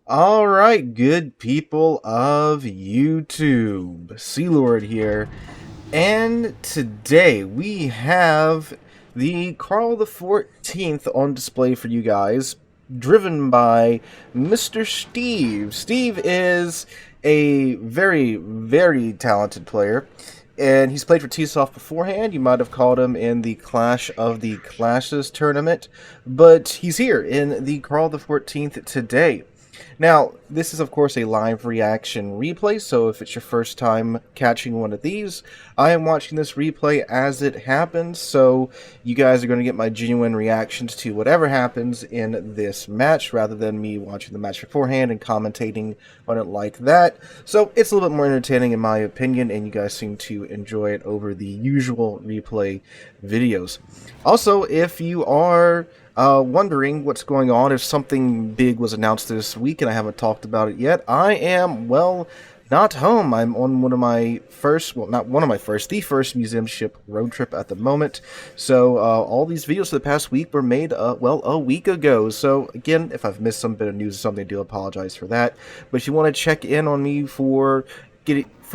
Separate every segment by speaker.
Speaker 1: Alright, good people of YouTube, Sealord here, and today we have the Karl XIV on display for you guys, driven by Mr. Steve. Steve is a very, very talented player, and he's played for T-Soft beforehand. You might have called him in the Clash of the Clashes tournament, but he's here in the Karl XIV today. Now, this is of course a live reaction replay, so if it's your first time catching one of these, I am watching this replay as it happens, so you guys are going to get my genuine reactions to whatever happens in this match, rather than me watching the match beforehand and commentating on it like that. So it's a little bit more entertaining in my opinion, and you guys seem to enjoy it over the usual replay videos. Also, if you are wondering what's going on, if something big was announced this week and I haven't talked about it yet, I am, well, not home. I'm on one of my first, well, not one of my first, the first museum ship road trip at the moment. So all these videos for the past week were made, well, a week ago. So again, if I've missed some bit of news or something, I do apologize for that. But if you want to check in on me for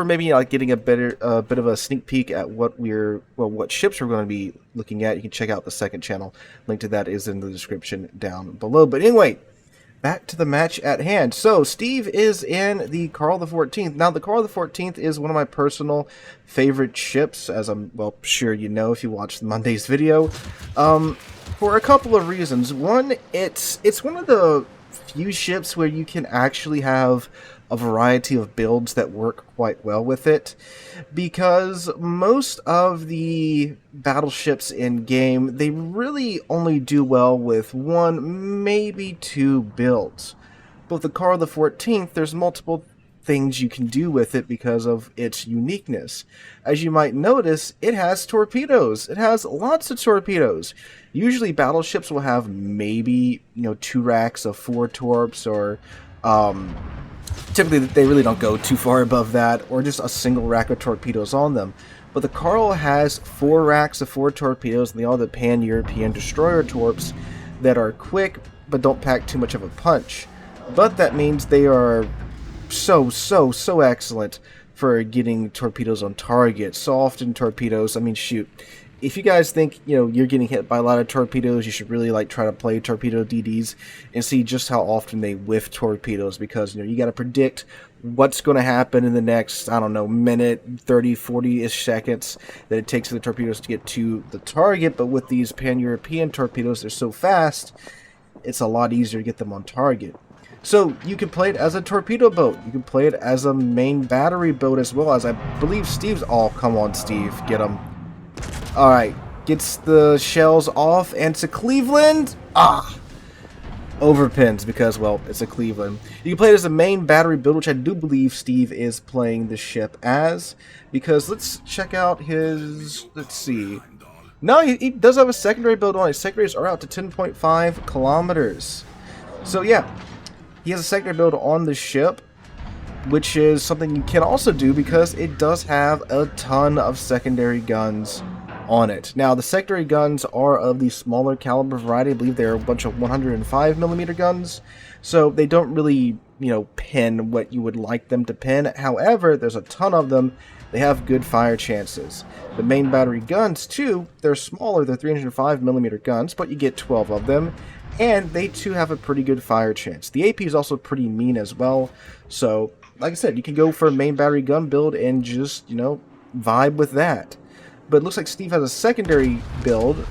Speaker 1: maybe getting a bit of a sneak peek at what ships we're going to be looking at, you can check out the second channel. Link to that is in the description down below. But anyway, back to the match at hand. So Steve is in the Karl XIV. Now, the Karl XIV is one of my personal favorite ships, as I'm, well, sure you know if you watched Monday's video, for a couple of reasons. One, it's one of the few ships where you can actually have a variety of builds that work quite well with it, because most of the battleships in game, they really only do well with one, maybe two builds. But with the Karl XIV, there's multiple things you can do with it because of its uniqueness. As you might notice, it has torpedoes. It has lots of torpedoes. Usually battleships will have maybe, 2 racks of 4 torps, or typically they really don't go too far above that, or just a single rack of torpedoes on them. But the Karl has 4 racks of 4 torpedoes, and they all have the Pan-European destroyer torps that are quick but don't pack too much of a punch. But that means they are so excellent for getting torpedoes on target. So often torpedoes, I mean, shoot, if you guys think, you're getting hit by a lot of torpedoes, you should really try to play torpedo DDs and see just how often they whiff torpedoes, because you got to predict what's going to happen in the next, I don't know, minute, 30, 40-ish seconds that it takes for the torpedoes to get to the target. But with these Pan-European torpedoes, they're so fast, it's a lot easier to get them on target. So you can play it as a torpedo boat. You can play it as a main battery boat as well, as I believe Steve's... Oh, come on, Steve. Get him. Alright, gets the shells off, and to Cleveland. Overpins, because, well, it's a Cleveland. You can play it as a main battery build, which I do believe Steve is playing the ship as, because let's check out his... Let's see. No, he does have a secondary build on it. His secondaries are out to 10.5 kilometers. So, yeah, he has a secondary build on the ship, which is something you can also do because it does have a ton of secondary guns on it. Now, the secondary guns are of the smaller caliber variety. I believe they're a bunch of 105mm guns, so they don't really, pin what you would like them to pin. However, there's a ton of them. They have good fire chances. The main battery guns, too, they're smaller. They're 305mm guns, but you get 12 of them, and they, too, have a pretty good fire chance. The AP is also pretty mean as well, so, like I said, you can go for a main battery gun build and just, vibe with that. But it looks like Steve has a secondary build,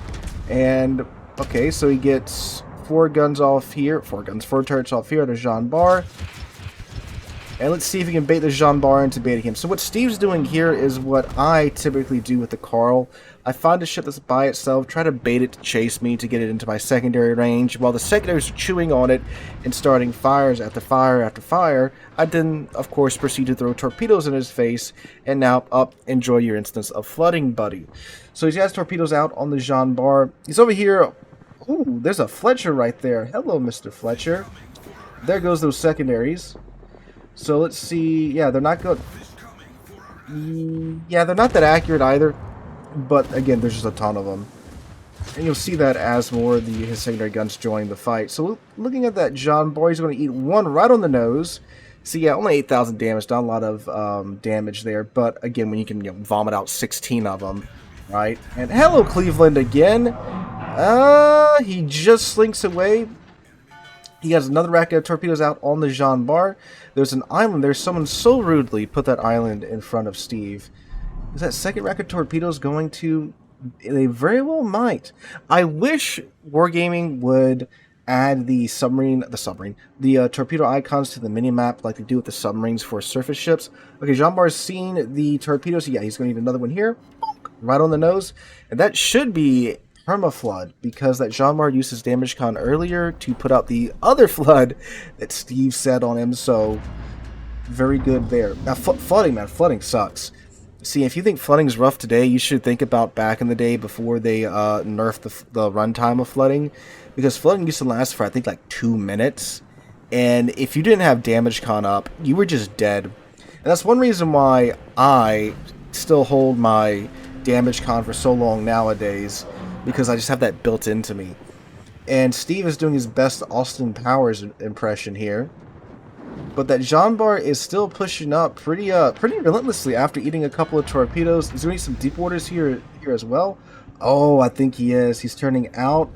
Speaker 1: and okay, so he gets 4 guns off here, 4 turrets off here at a Jean Bar, and let's see if he can bait the Jean Bar into baiting him. So what Steve's doing here is what I typically do with the Karl. I find a ship that's by itself, try to bait it to chase me to get it into my secondary range. While the secondaries are chewing on it and starting fires after fire after fire, I then, of course, proceed to throw torpedoes in his face, and now, enjoy your instance of flooding, buddy. So he has torpedoes out on the Jean Bar. He's over here. Ooh, there's a Fletcher right there. Hello, Mr. Fletcher. There goes those secondaries. So let's see. Yeah, they're not good. Yeah, they're not that accurate either. But again, there's just a ton of them. And you'll see that as more of his secondary guns join the fight. So looking at that John Bar, he's going to eat one right on the nose. So yeah, only 8,000 damage, not a lot of damage there. But again, when you can vomit out 16 of them, right? And hello, Cleveland again. He just slinks away. He has another racket of torpedoes out on the Jean Bar. There's an island there. Someone so rudely put that island in front of Steve. Is that second racket of torpedoes going to... They very well might. I wish Wargaming would add the torpedo icons to the minimap like they do with the submarines for surface ships. Okay, Jean Bar's seen the torpedoes. Yeah, he's going to eat another one here. Right on the nose. And that should be permaflood, because that Jean Bar used his damage con earlier to put out the other flood that Steve set on him. So, very good there. Now, flooding, man. Flooding sucks. See, if you think flooding's rough today, you should think about back in the day before they nerfed the runtime of flooding. Because flooding used to last for, I think, like 2 minutes. And if you didn't have damage con up, you were just dead. And that's one reason why I still hold my damage con for so long nowadays. Because I just have that built into me. And Steve is doing his best Austin Powers impression here. But that Jean Bar is still pushing up pretty relentlessly after eating a couple of torpedoes. Is there some deep waters here as well? Oh, I think he is. He's turning out.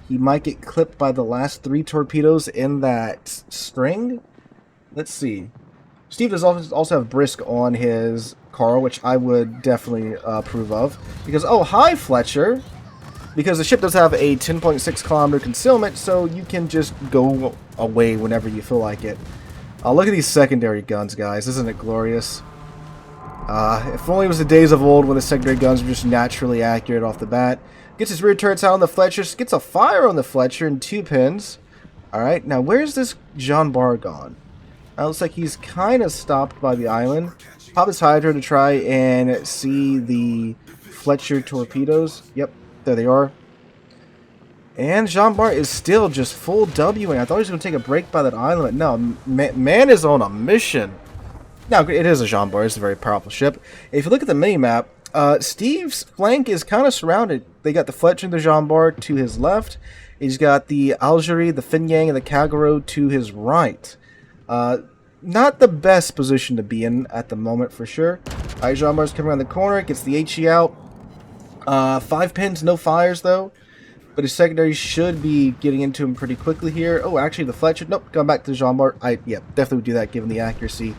Speaker 1: He might get clipped by the last 3 torpedoes in that string. Let's see. Steve does also have Brisk on his Karl, which I would definitely approve of. Because, oh, hi, Fletcher. Because the ship does have a 10.6 kilometer concealment, so you can just go away whenever you feel like it. Look at these secondary guns, guys. Isn't it glorious? If only it was the days of old when the secondary guns were just naturally accurate off the bat. Gets his rear turrets out on the Fletcher. Gets a fire on the Fletcher and 2 pins. Alright, now where's this Jean Bar gone? Looks like he's kind of stopped by the island. Pop his Hydra to try and see the Fletcher torpedoes. Yep, there they are. And Jean Bar is still just full Wing. I thought he was going to take a break by that island, but no, man is on a mission. Now, it is a Jean Bar. It's a very powerful ship. If you look at the mini-map, Steve's flank is kind of surrounded. They got the Fletcher and the Jean Bar to his left. He's got the Algerie, the Finyang, and the Kagero to his right. Not the best position to be in at the moment, for sure. Alright, Jean Bar's coming around the corner. Gets the HE out. 5 pins, no fires, though. But his secondary should be getting into him pretty quickly here. Oh, actually, the Fletcher. Nope, going back to the Jean Bar. Yeah, definitely would do that given the accuracy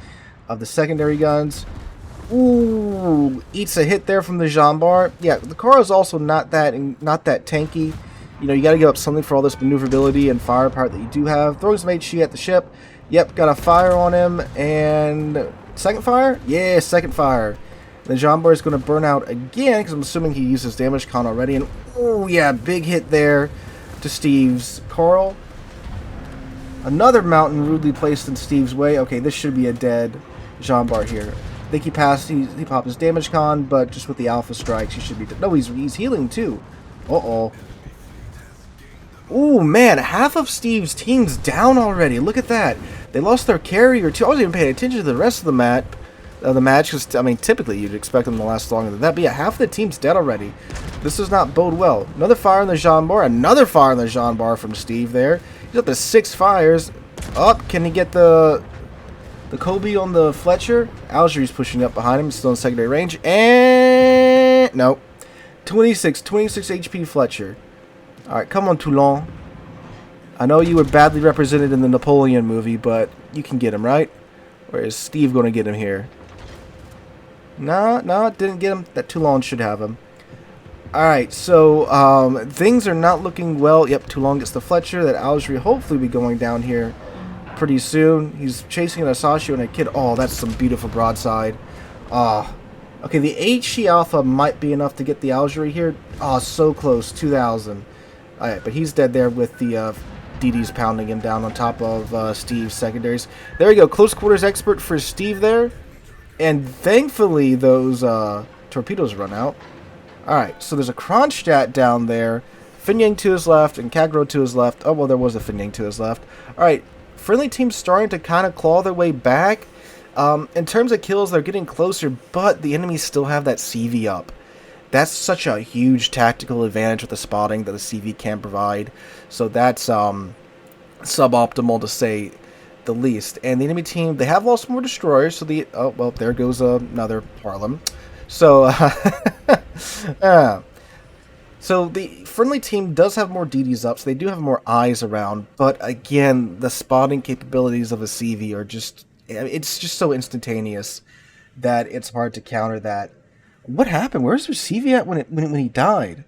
Speaker 1: of the secondary guns. Ooh, eats a hit there from the Jean Bar. Yeah, the Karl is also not that tanky. You know, you got to give up something for all this maneuverability and firepower that you do have. Throws some HE at the ship. Yep, got a fire on him. And second fire? Yeah, second fire. The Jean Bar is going to burn out again, because I'm assuming he uses damage con already. And, oh yeah, big hit there to Steve's Karl. Another mountain rudely placed in Steve's way. Okay, this should be a dead Jean Bar here. I think he passed, he popped his damage con, but just with the alpha strikes, he should be dead. No, he's healing too. Uh-oh. Ooh, man, half of Steve's team's down already. Look at that. They lost their carrier too. I wasn't even paying attention to the rest of the map. The match, because I mean, typically you'd expect them to last longer than that, but yeah, half the team's dead already. This does not bode well. Another fire on the Jean Bar, another fire on the Jean Bar from Steve there. He's up to 6 fires. Up, can he get the Kobe on the Fletcher? Algerie's pushing up behind him, still in secondary range, and no, 26 HP Fletcher. All right, come on, Toulon. I know you were badly represented in the Napoleon movie, but you can get him, right? Or is Steve going to get him here? No, didn't get him. That Toulon should have him. Alright, so things are not looking well. Yep, Toulon gets the Fletcher. That Algerie hopefully will be going down here pretty soon. He's chasing an Asashio and a Kid. Oh, that's some beautiful broadside. Okay, the HE Alpha might be enough to get the Algerie here. Oh, so close. 2,000. Alright, but he's dead there with the DD's pounding him down on top of Steve's secondaries. There we go. Close quarters expert for Steve there. And thankfully, those torpedoes run out. Alright, so there's a Kronstadt down there. Finyang to his left and Kagero to his left. Oh, well, there was a Finyang to his left. Alright, friendly team's starting to kind of claw their way back. In terms of kills, they're getting closer, but the enemies still have that CV up. that's such a huge tactical advantage with the spotting that the CV can provide. So that's suboptimal to say the least. And the enemy team, they have lost more destroyers, so the oh well, there goes another Harlem. So so the friendly team does have more DDs up, so they do have more eyes around. But again, the spotting capabilities of a CV are it's just so instantaneous that it's hard to counter that. What happened? Where's their CV at when he died?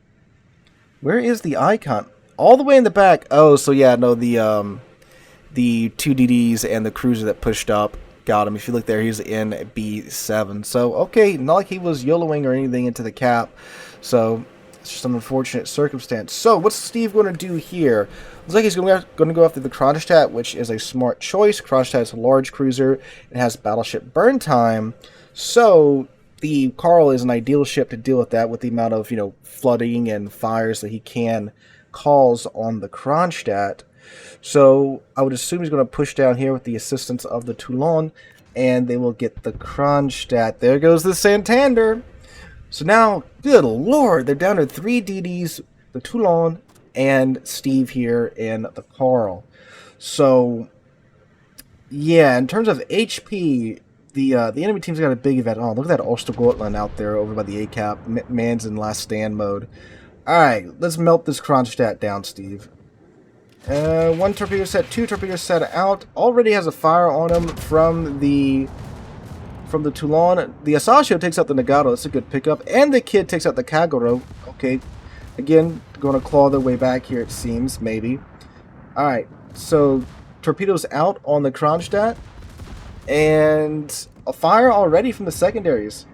Speaker 1: Where is the icon? All the way in the back. Oh, so yeah, no, the 2 DDs and the cruiser that pushed up got him. If you look there, he's in B7. So, okay, not like he was YOLOing or anything into the cap. So, it's just an unfortunate circumstance. So, what's Steve going to do here? Looks like he's going to go after the Kronstadt, which is a smart choice. Kronstadt is a large cruiser. It has battleship burn time. So, the Karl is an ideal ship to deal with that with the amount of, flooding and fires that he can cause on the Kronstadt. So I would assume he's going to push down here with the assistance of the Toulon, and they will get the Kronstadt. There goes the Santander. So now, good lord, they're down to 3 DDs, the Toulon, and Steve here in the Karl. So, yeah, in terms of HP, the enemy team's got a big event. Oh, look at that Ostergotland out there over by the A-cap. Man's in last stand mode. Alright, let's melt this Kronstadt down, Steve. 1 torpedo set, 2 torpedo set out. Already has a fire on him from the Toulon. The Asashio takes out the Nagato. That's a good pickup. And the Kid takes out the Kagero. Okay. Again, going to claw their way back here, it seems. Maybe. Alright. So, torpedoes out on the Kronstadt. And a fire already from the secondaries.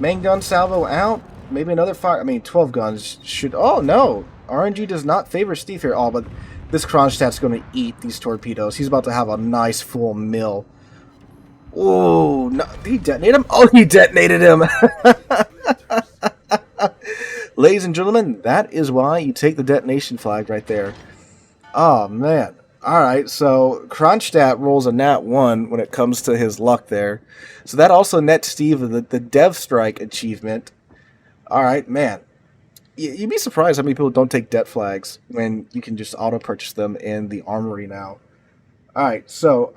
Speaker 1: Main gun salvo out. Maybe another fire. I mean, 12 guns should... Oh, no. RNG does not favor Steve here. Oh, but this Kronstadt's going to eat these torpedoes. He's about to have a nice full mill. Oh, no. Did he detonate him? Oh, he detonated him. Ladies and gentlemen, that is why you take the detonation flag right there. Oh, man. Alright, so Kronstadt rolls a nat 1 when it comes to his luck there. So that also nets Steve the Dev Strike achievement. Alright, man. You'd be surprised how many people don't take det flags when you can just auto-purchase them in the armory now. Alright, so,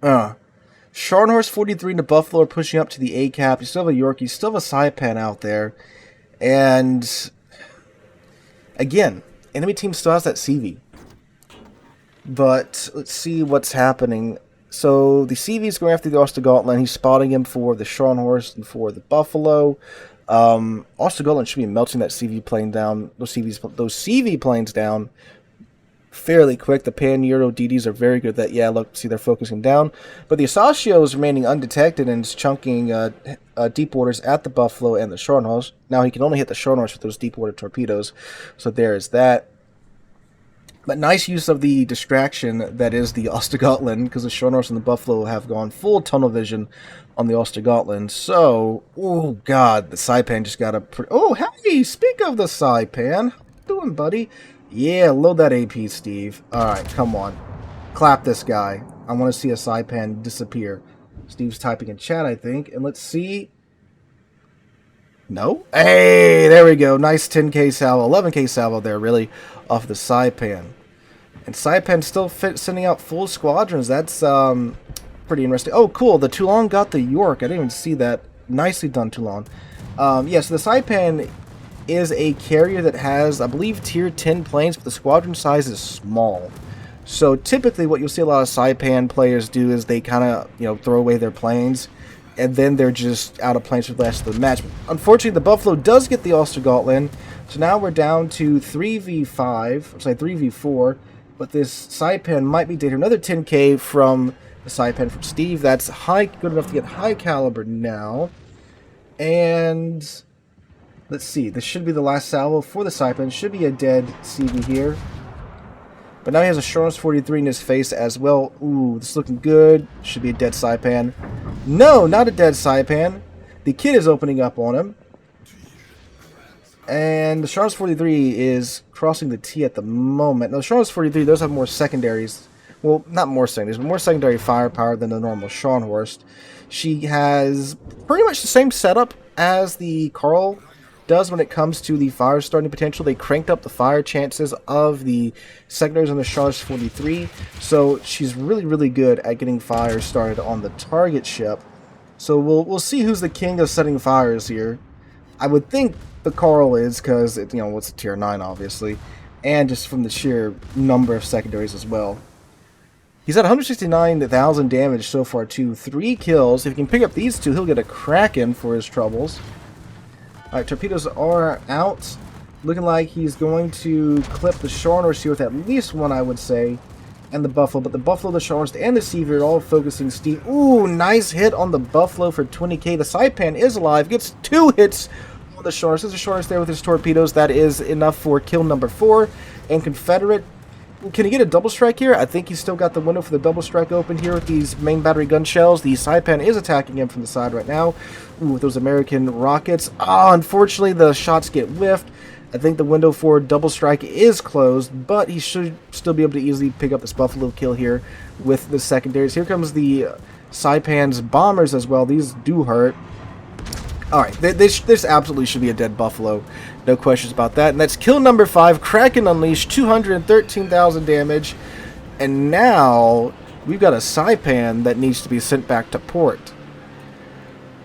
Speaker 1: Scharnhorst 43 and the Buffalo are pushing up to the A-cap. You still have a Yorkie, you still have a Saipan out there. And, again, enemy team still has that CV. But let's see what's happening. So the CV is going after the Ostergotland. He's spotting him for the Scharnhorst and for the Buffalo. Ostergotland should be melting that CV plane down. Those CV planes down fairly quick. The Pan-Euro DDs are very good at that. Yeah, look, see, they're focusing down. But the Asashio is remaining undetected and is chunking deep waters at the Buffalo and the Scharnhorst. Now he can only hit the Scharnhorst with those deep water torpedoes. So there is that. But nice use of the distraction that is the Ostergotland, because the Scharnhorst and the Buffalo have gone full tunnel vision on the Ostergotland. So, oh god, the Saipan just got a... Oh, hey, speak of the Saipan. How you doing, buddy? Yeah, load that AP, Steve. Alright, come on. Clap this guy. I want to see a Saipan disappear. Steve's typing in chat, I think. And let's see... No? Hey, there we go. Nice 10k salvo, 11k salvo there, really, off the Saipan. And Saipan still sending out full squadrons. That's pretty interesting. Oh, cool. The Toulon got the York. I didn't even see that. Nicely done, Toulon. Yes, the Saipan is a carrier that has, I believe, tier 10 planes, but the squadron size is small. So typically what you'll see a lot of Saipan players do is they kind of, throw away their planes, and then they're just out of planes for the rest of the match. But unfortunately, the Buffalo does get the Ostergotland, so now we're down to 3v4, but this Saipan might be dated another 10k from the Saipan from Steve. That's good enough to get high caliber now. And let's see, this should be the last salvo for the Saipan. Should be a dead CV here. But now he has a Scharnhorst 43 in his face as well. Ooh, this is looking good. Should be a dead Saipan. No, not a dead Saipan. The Kid is opening up on him. And the Scharnhorst 43 is crossing the T at the moment. Now, the Scharnhorst 43 does have more secondaries well, not more secondaries, but more secondary firepower than the normal Scharnhorst. She has pretty much the same setup as the Karl does when it comes to the fire starting potential. They cranked up the fire chances of the secondaries on the Scharnhorst 43, so she's really, really good at getting fire started on the target ship. So we'll see who's the king of setting fires here. I would think the Karl is, because it's a tier 9 obviously, and just from the sheer number of secondaries as well. He's at 169,000 damage so far too, 3 kills. If he can pick up these 2, he'll get a Kraken for his troubles. Alright, torpedoes are out. Looking like he's going to clip the Scharnhorst here with at least one, I would say, and the Buffalo. But the Buffalo, the Scharnhorst, and the Seaver are all focusing Steve. Ooh, nice hit on the Buffalo for 20k. The Saipan is alive, gets 2 hits on the Scharnhorst. There's a Scharnhorst there with his torpedoes. That is enough for kill number 4. And Confederate, can he get a double strike here? I think he's still got the window for the double strike open here with these main battery gun shells. The Saipan is attacking him from the side right now. Ooh, with those American rockets. Unfortunately, the shots get whiffed. I think the window for double strike is closed, but he should still be able to easily pick up this Buffalo kill here with the secondaries. Here comes the Saipan's bombers as well. These do hurt. Alright, this absolutely should be a dead Buffalo. No questions about that. And that's kill number 5. Kraken Unleashed, 213,000 damage. And now we've got a Saipan that needs to be sent back to port.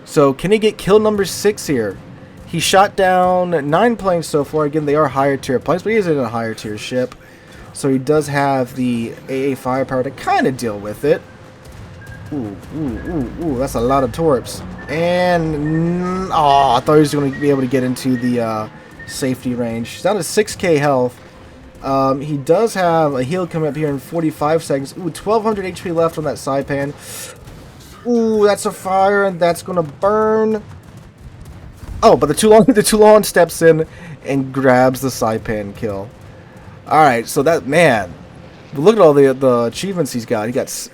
Speaker 1: So can he get kill number 6 here? He shot down 9 planes so far. Again, they are higher tier planes, but he is in a higher tier ship. So he does have the AA firepower to kind of deal with it. Ooh, that's a lot of torps. And, oh, I thought he was going to be able to get into the safety range. He's down to 6k health. He does have a heal coming up here in 45 seconds. Ooh, 1200 HP left on that Saipan. Ooh, that's a fire, and that's going to burn. Oh, but the Toulon steps in and grabs the Saipan kill. Alright, so that, man, look at all the achievements he's got. He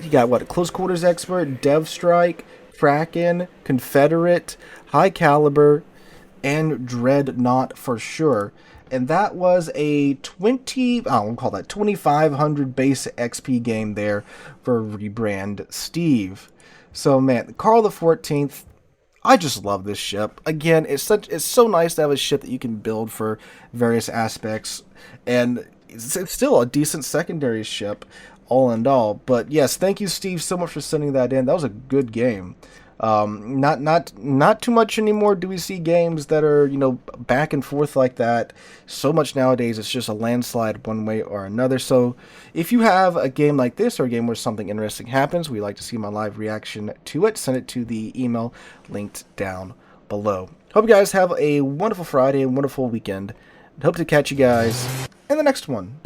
Speaker 1: got what? Close quarters expert, Dev Strike, Kraken, Confederate, High Caliber, and Dreadnought for sure. And that was a 2500 base XP game there for RebrandSteve. So man, Karl XIV, I just love this ship. Again, it's so nice to have a ship that you can build for various aspects, and it's still a decent secondary ship, all in all. But yes, thank you, Steve, so much for sending that in. That was a good game. Not too much anymore do we see games that are, back and forth like that. So much nowadays, it's just a landslide one way or another. So if you have a game like this, or a game where something interesting happens, we'd like to see my live reaction to it, send it to the email linked down below. Hope you guys have a wonderful Friday and wonderful weekend. Hope to catch you guys in the next one.